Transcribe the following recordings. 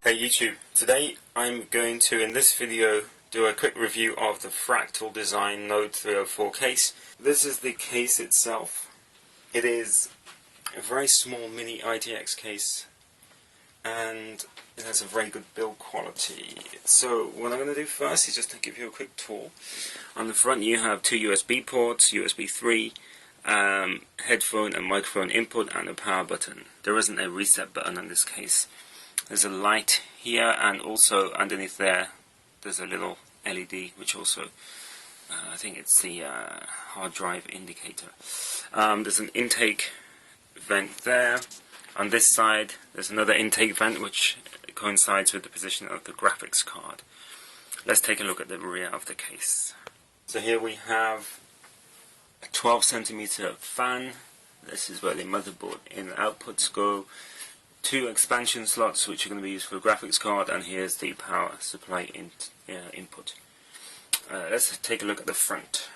Hey YouTube, today I'm going to, in this video, do a quick review of the Fractal Design Node 304 case. This is the case itself. It is a very small mini M-Itx case and it has a very good build quality. So what I'm going to do first is just to give you a quick tour. On the front you have two USB ports, USB 3, headphone and microphone input, and a power button. There isn't a reset button on this case. There's a light here, and also underneath there's a little LED which also I think it's the hard drive indicator. There's an intake vent there. On this side there's another intake vent which coincides with the position of the graphics card. Let's take a look at the rear of the case. So here we have a 12cm fan. This is where the motherboard in and outputs go. Two expansion slots which are going to be used for a graphics card, and here's the power supply input. Let's take a look at the front.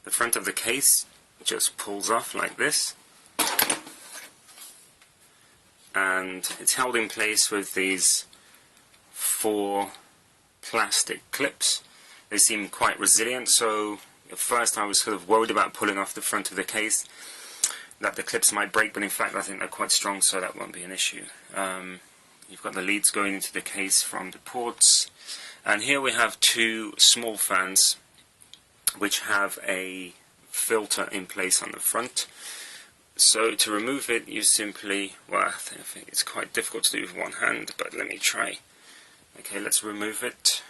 The front of the case just pulls off like this, and it's held in place with these 4 plastic clips. They seem quite resilient, so at first I was sort of worried about pulling off the front of the case, that the clips might break, but in fact I think they're quite strong, so that won't be an issue. You've got the leads going into the case from the ports, and here we have two small fans which have a filter in place on the front. So to remove it you simply, well, I think it's quite difficult to do with one hand, but let me try. Okay, let's remove it.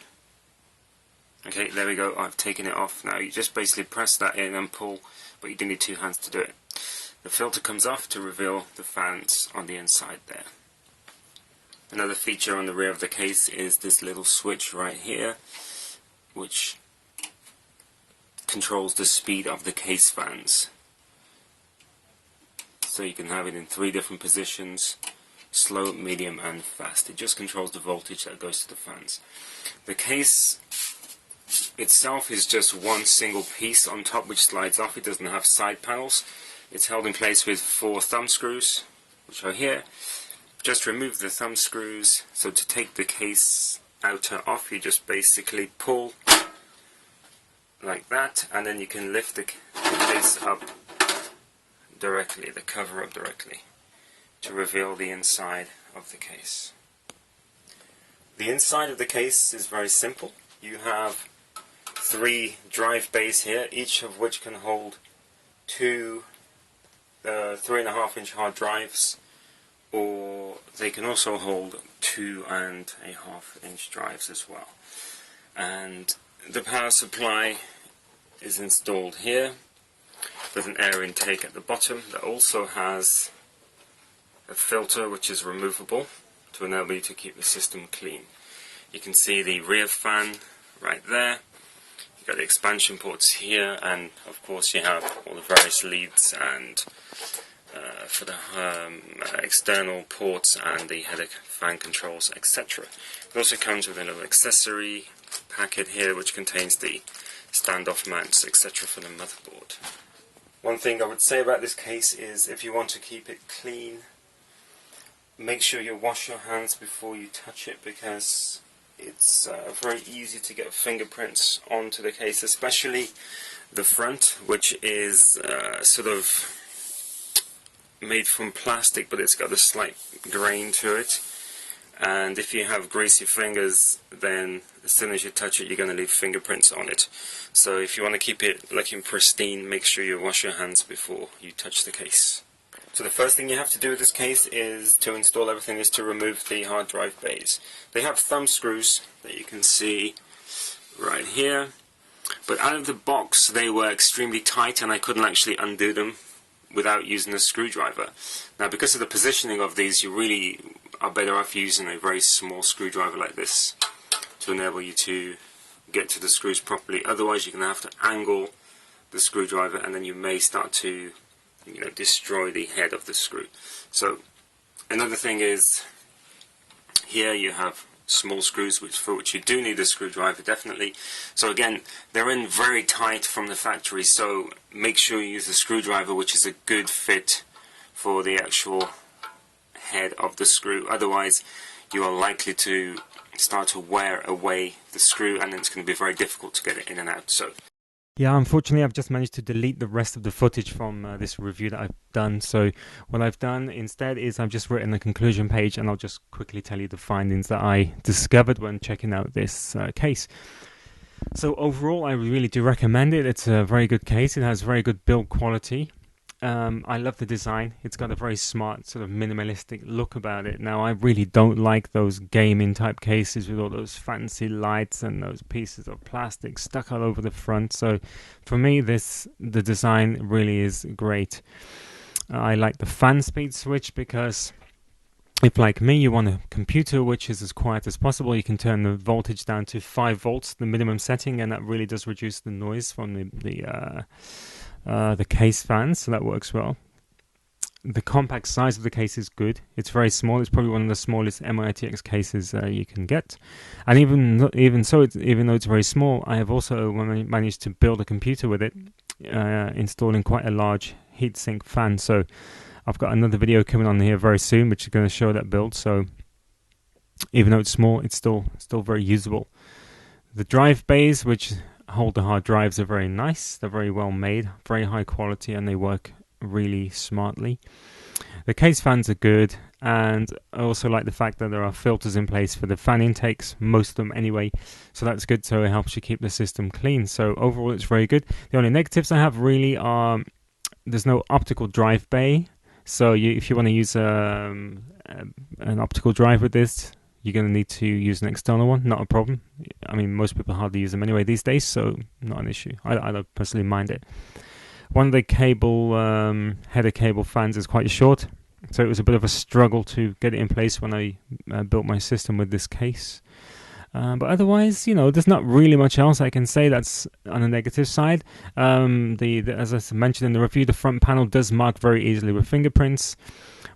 Okay, there we go, I've taken it off. Now you just basically press that in and pull, but you do need 2 hands to do it. The filter comes off to reveal the fans on the inside there. Another feature on the rear of the case is this little switch right here, which controls the speed of the case fans. So you can have it in 3 different positions: slow, medium and fast. It just controls the voltage that goes to the fans. The case itself is just one single piece on top which slides off. It doesn't have side panels. It's held in place with 4 thumb screws, which are here. Just remove the thumb screws. So to take the case outer off, you just basically pull like that, and then you can lift the case up directly, the cover up directly, to reveal the inside of the case. The inside of the case is very simple. You have 3 drive bays here, each of which can hold 2 3.5-inch hard drives, or they can also hold 2.5-inch drives as well. And the power supply is installed here with an air intake at the bottom that also has a filter which is removable to enable you to keep the system clean. You can see the rear fan right there. You've got the expansion ports here, and of course you have all the various leads and for the external ports and the header fan controls, etc. It also comes with a little accessory packet here which contains the standoff mounts, etc. for the motherboard. One thing I would say about this case is, if you want to keep it clean, make sure you wash your hands before you touch it, because it's very easy to get fingerprints onto the case, especially the front, which is sort of made from plastic, but it's got a slight grain to it, and if you have greasy fingers, then as soon as you touch it you're going to leave fingerprints on it. So if you want to keep it looking pristine, make sure you wash your hands before you touch the case. So the first thing you have to do with this case is to install everything, is to remove the hard drive bays. They have thumb screws that you can see right here, but out of the box they were extremely tight and I couldn't actually undo them without using a screwdriver. Now, because of the positioning of these, you really are better off using a very small screwdriver like this to enable you to get to the screws properly. Otherwise you're going to have to angle the screwdriver, and then you may start to destroy the head of the screw. So another thing is, here you have small screws for which you do need a screwdriver, definitely. So again, they're in very tight from the factory, so make sure you use a screwdriver which is a good fit for the actual head of the screw. Otherwise, you are likely to start to wear away the screw, and then it's going to be very difficult to get it in and out. So yeah, unfortunately, I've just managed to delete the rest of the footage from this review that I've done. So what I've done instead is I've just written a conclusion page, and I'll just quickly tell you the findings that I discovered when checking out this case. So overall, I really do recommend it. It's a very good case. It has very good build quality. I love the design. It's got a very smart sort of minimalistic look about it. Now, I really don't like those gaming type cases with all those fancy lights and those pieces of plastic stuck all over the front. So for me, the design really is great. I like the fan speed switch because if, like me, you want a computer which is as quiet as possible, you can turn the voltage down to 5 volts, the minimum setting, and that really does reduce the noise from the case fans, so that works well. The compact size of the case is good. It's very small. It's probably one of the smallest M-Itx cases you can get. And even though it's very small, I have also managed to build a computer with it, installing quite a large heatsink fan. So I've got another video coming on here very soon, which is going to show that build. So even though it's small, it's still very usable. The drive bays, which hold the hard drives, are very nice. They're very well made, very high quality, and they work really smartly. The case fans are good, and I also like the fact that there are filters in place for the fan intakes, most of them anyway, so that's good. So it helps you keep the system clean. So overall, it's very good. The only negatives I have really are there's no optical drive bay. So if you want to use an optical drive with this, you're going to need to use an external one. Not a problem. I mean, most people hardly use them anyway these days, so not an issue. I don't personally mind it. One of the header cable fans is quite short, so it was a bit of a struggle to get it in place when I built my system with this case. But otherwise, there's not really much else I can say that's on the negative side. As I mentioned in the review, the front panel does mark very easily with fingerprints,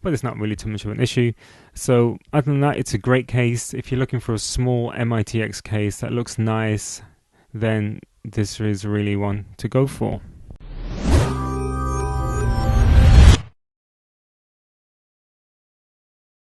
but it's not really too much of an issue. So other than that, it's a great case. If you're looking for a small M-Itx case that looks nice, then this is really one to go for.